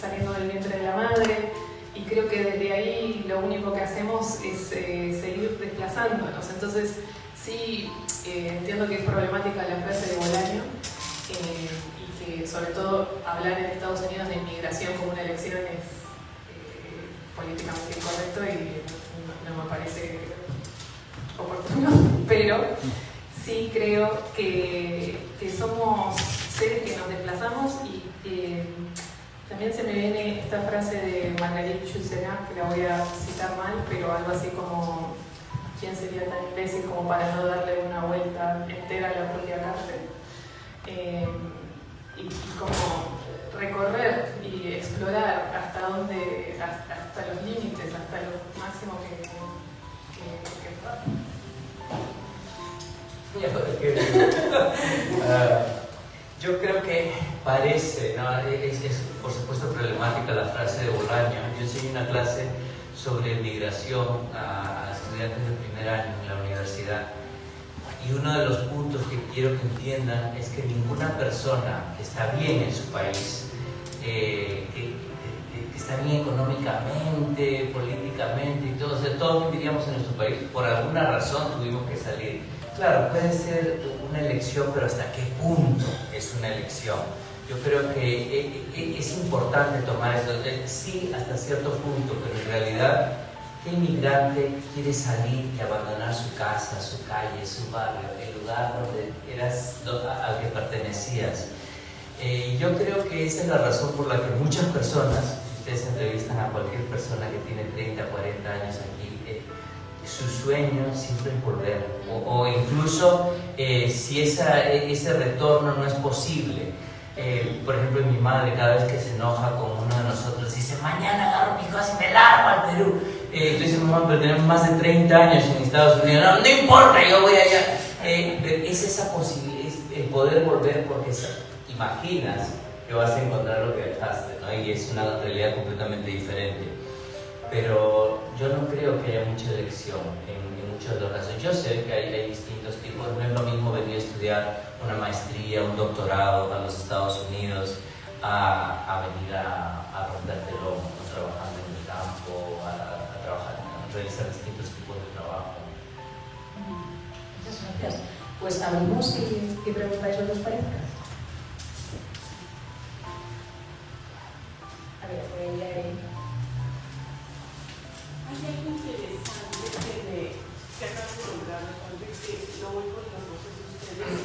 saliendo del vientre de la madre, y creo que desde ahí lo único que hacemos es seguir desplazándonos. Entonces sí, entiendo que es problemática la frase de Bolaño y que sobre todo hablar en Estados Unidos de inmigración como una elección es políticamente incorrecto y no me parece oportuno, pero sí creo que somos seres que nos desplazamos y también se me viene esta frase de Marguerite Yourcenar, que la voy a citar mal, pero algo así como ¿quién sería tan imbécil como para no darle una vuelta entera a la propia cárcel? Y como recorrer y explorar hasta dónde, hasta los límites, hasta lo máximo que yo creo que parece, ¿no? Es por supuesto problemática la frase de Bolaño. Yo enseñé una clase sobre migración a estudiantes de primer año en la universidad y uno de los puntos que quiero que entiendan es que ninguna persona que está bien en su país, que está bien económicamente, políticamente y todo, o sea, todos viviríamos en nuestro país, por alguna razón tuvimos que salir. Claro, puede ser una elección, pero ¿hasta qué punto es una elección? Yo creo que es importante tomar esto, sí, hasta cierto punto, pero en realidad, ¿qué inmigrante quiere salir y abandonar su casa, su calle, su barrio, el lugar al que pertenecías? Yo creo que esa es la razón por la que muchas personas, si ustedes entrevistan a cualquier persona que tiene 30, 40 años aquí, su sueño siempre es volver, o incluso si ese retorno no es posible. Por ejemplo, mi madre cada vez que se enoja con uno de nosotros dice: mañana agarro mis cosas y me largo al Perú. Entonces, mamá, pero tenemos más de 30 años en Estados Unidos. No importa, yo voy allá. Es esa posibilidad, es poder volver, porque imaginas que vas a encontrar lo que dejaste, ¿no? Y es una realidad completamente diferente. Pero yo no creo que haya mucha elección en muchos de los casos. Yo sé que hay distintos tipos. No es lo mismo venir a estudiar una maestría, un doctorado a los Estados Unidos a venir a romperte el lomo, trabajando en el campo, a trabajar, a realizar distintos tipos de trabajo. Muchas gracias. Pues abrimos y preguntáis lo que os parezca. A ver, voy a ir. Hay algo interesante que acabo de nombrar, que lo oigo en las voces de ustedes.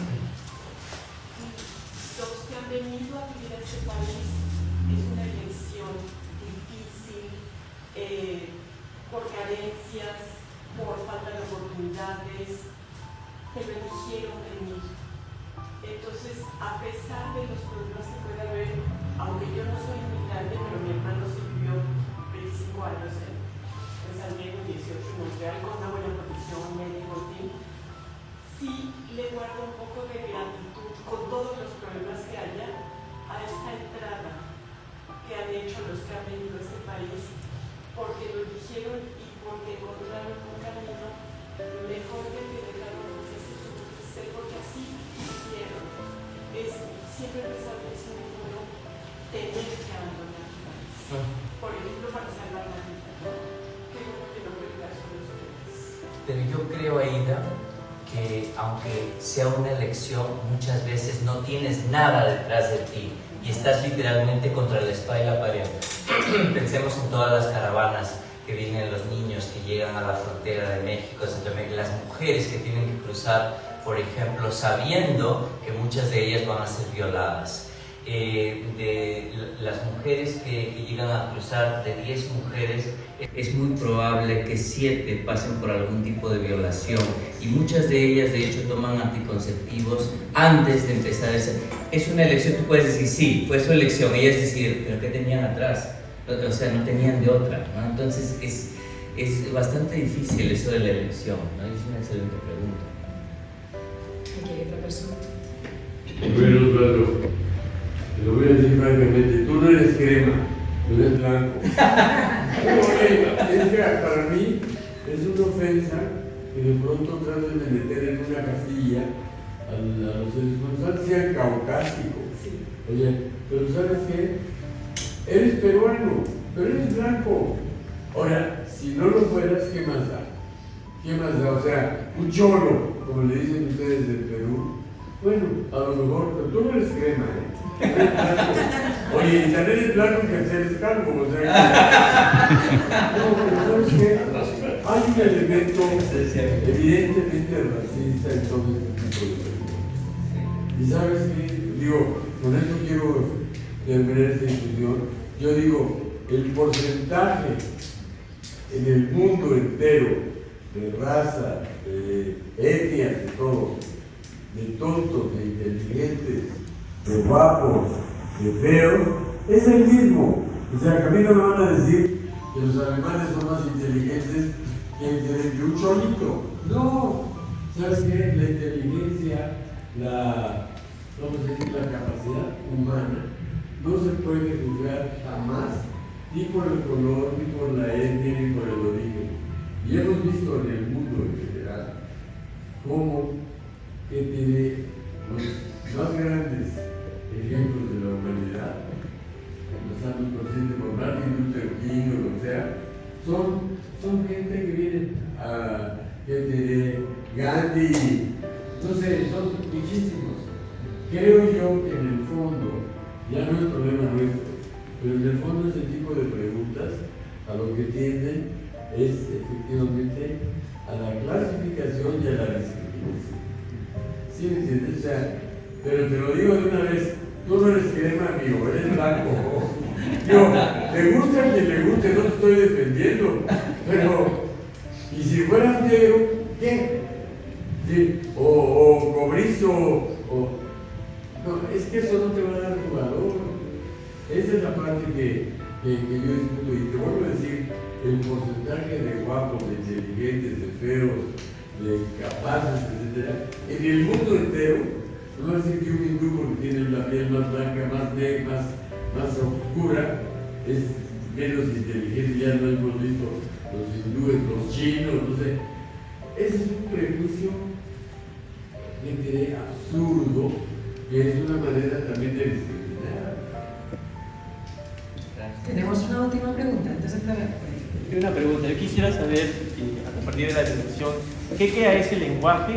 Los que han venido a vivir a este país es una elección difícil, por carencias, por falta de oportunidades, pero eligieron venir. Entonces, a pesar de los problemas que puede haber, aunque yo no soy inmigrante, pero mi hermano sí vivió 25 años en San Diego, 18 en Montreal, con una buena profesión, médico, sí le guardo un poco de gratitud con todos los problemas que haya a esta entrada que han hecho los que han venido a este país, porque lo eligieron y porque encontraron un camino mejor que el que dejaron ser, porque así hicieron. Siempre pensaba que es muy bueno tener que abandonar el país, por ejemplo, para salvar la vida. Pero yo creo, Aida, que aunque sea una elección, muchas veces no tienes nada detrás de ti y estás literalmente contra la espada y la pared. Pensemos en todas las caravanas que vienen, los niños que llegan a la frontera de México, Centroamérica, las mujeres que tienen que cruzar, por ejemplo, sabiendo que muchas de ellas van a ser violadas. De las mujeres que llegan a cruzar, de 10 mujeres, es muy probable que 7 pasen por algún tipo de violación, y muchas de ellas de hecho toman anticonceptivos antes de empezar es una elección. Tú puedes decir, sí, fue su elección, ellas deciden, pero ¿qué tenían atrás? O sea, no tenían de otra, ¿no? Entonces es bastante difícil eso de la elección, ¿no? Es una excelente pregunta. Aquí hay otra persona. Bueno, claro, te lo voy a decir francamente, tú no eres crema, tú eres blanco. Es que para mí es una ofensa que de pronto traten de meter en una casilla a los responsables, sean caucásicos. Oye, pero ¿sabes qué? Eres peruano, pero eres blanco. Ahora, si no lo fueras, ¿qué más da? ¿Qué más da? O sea, un cholo, como le dicen ustedes del Perú. Bueno, a lo mejor, pero tú no eres crema, ¿eh? Eres blanco. Oye, y tan eres blanco que eres calvo, o sea que... No, pero ¿sabes qué? Hay un elemento evidentemente racista en todo este tipo de cosas. Y ¿sabes qué? Digo, con esto quiero terminar esta discusión. Yo digo, el porcentaje en el mundo entero de raza, de etnias, de todo, de tontos, de inteligentes, de guapos, de feos, es el mismo. O sea, que a mí no me van a decir que los alemanes son más inteligentes que un cholito. No, ¿sabes qué? La inteligencia, la capacidad humana no se puede juzgar jamás, ni por el color, ni por la etnia, ni por el origen. Y hemos visto en el mundo en general cómo que tiene los más grandes ejemplos de la humanidad, empezando por Martin Luther son gente que viene a gente de Gandhi, no sé, son muchísimos. Creo yo que en el fondo, ya no es problema nuestro, pero en el fondo ese tipo de preguntas a lo que tienden es efectivamente a la clasificación y a la discriminación. ¿Sí me entiendes? O sea, pero te lo digo de una vez, tú no eres crema, amigo, eres blanco. Yo, le gusta a quien le guste, no te estoy defendiendo, pero, y si fuera negro, ¿qué? ¿Sí? O cobrizo, o... No, es que eso no te va a dar tu valor. Esa es la parte que yo discuto, y te vuelvo a decir, el porcentaje de guapos, de inteligentes, de feos, de capaces, etc. En el mundo entero, no va a decir que un hindú porque tiene la piel más blanca, más negra, más oscura, es menos inteligente. Ya lo hemos visto los hindúes, los chinos, no sé. Ese es un prejuicio absurdo, que es una manera también de discriminar. Tenemos una última pregunta antes de cerrar. Una pregunta, yo quisiera saber, a partir de la discusión, ¿qué queda ese lenguaje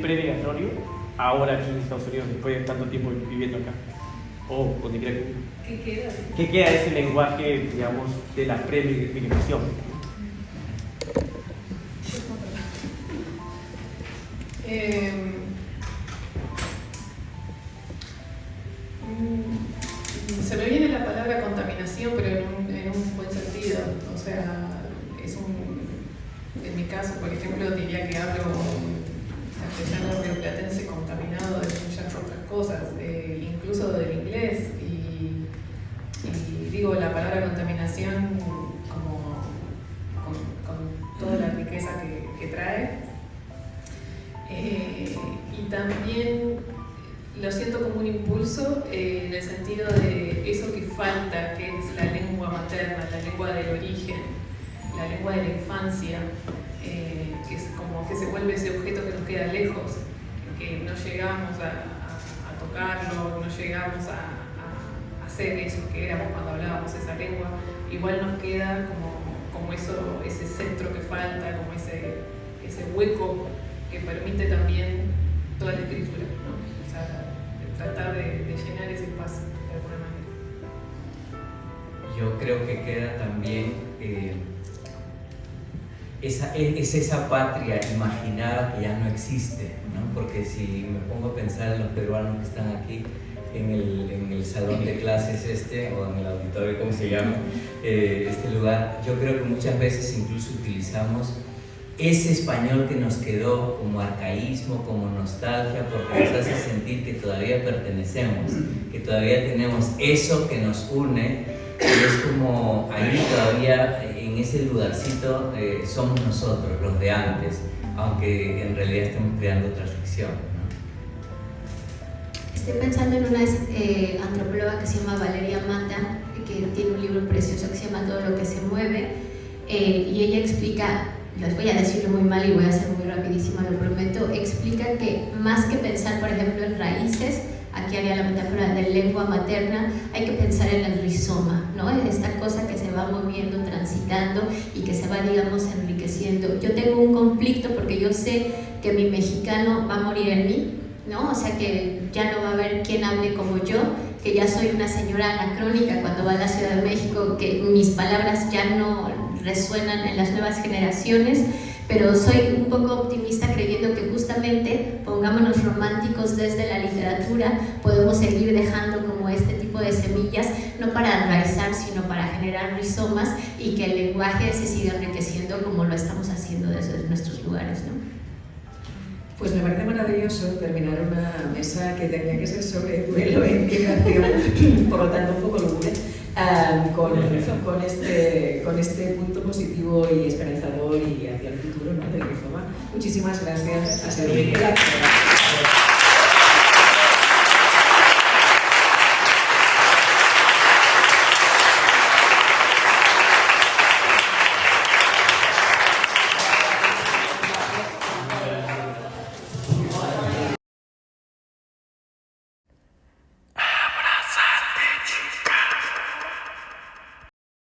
previgatorio ahora aquí en Estados Unidos, después de tanto tiempo viviendo acá? O donde quiera que... ¿Qué queda ese lenguaje, digamos, de la premigración? Se me viene la palabra contaminación, pero en un buen sentido. O sea, en mi caso, por ejemplo, diría que hablo castellano rioplatense contaminado de muchas otras cosas, incluso del inglés. Y digo la palabra contaminación como con toda la riqueza que trae. Y también lo siento como un impulso en el sentido de eso que falta, que es la lengua materna, la lengua del origen, la lengua de la infancia, que es como que se vuelve ese objeto que nos queda lejos, que no llegamos a tocarlo, no llegamos a ser eso que éramos cuando hablábamos esa lengua. Igual nos queda como eso, ese centro que falta, como ese hueco que permite también toda la escritura, ¿no? O sea, tratar de llenar ese espacio de alguna manera. Yo creo que queda también esa patria imaginada que ya no existe, ¿no? Porque si me pongo a pensar en los peruanos que están aquí en el salón de clases o en el auditorio, ¿cómo se llama? Este lugar, yo creo que muchas veces incluso utilizamos ese español que nos quedó como arcaísmo, como nostalgia, porque nos hace sentir que todavía pertenecemos, que todavía tenemos eso que nos une, y es como ahí todavía, en ese lugarcito, somos nosotros, los de antes, aunque en realidad estamos creando otra ficción, ¿no? Estoy pensando en una antropóloga que se llama Valeria Mata, que tiene un libro precioso que se llama Todo lo que se mueve, y ella explica, les voy a decirlo muy mal y voy a ser muy rapidísima, lo prometo, explica que más que pensar, por ejemplo, en raíces, aquí haría la metáfora de lengua materna, hay que pensar en el rizoma, ¿no? En esta cosa que se va moviendo, transitando y que se va, digamos, enriqueciendo. Yo tengo un conflicto porque yo sé que mi mexicano va a morir en mí, ¿no? O sea que ya no va a haber quien hable como yo, que ya soy una señora anacrónica cuando va a la Ciudad de México, que mis palabras ya no resuenan en las nuevas generaciones, pero soy un poco optimista creyendo que justamente, pongámonos románticos desde la literatura, podemos seguir dejando como este tipo de semillas, no para enraizar, sino para generar rizomas y que el lenguaje se siga enriqueciendo como lo estamos haciendo desde nuestros lugares, ¿no? Pues me parece maravilloso terminar una mesa que tenía que ser sobre duelo e inmigración, por lo tanto un poco locura, con este punto positivo y esperanzador y hacia el futuro, ¿no?, del rizoma. Muchísimas gracias. Ha sido un placer.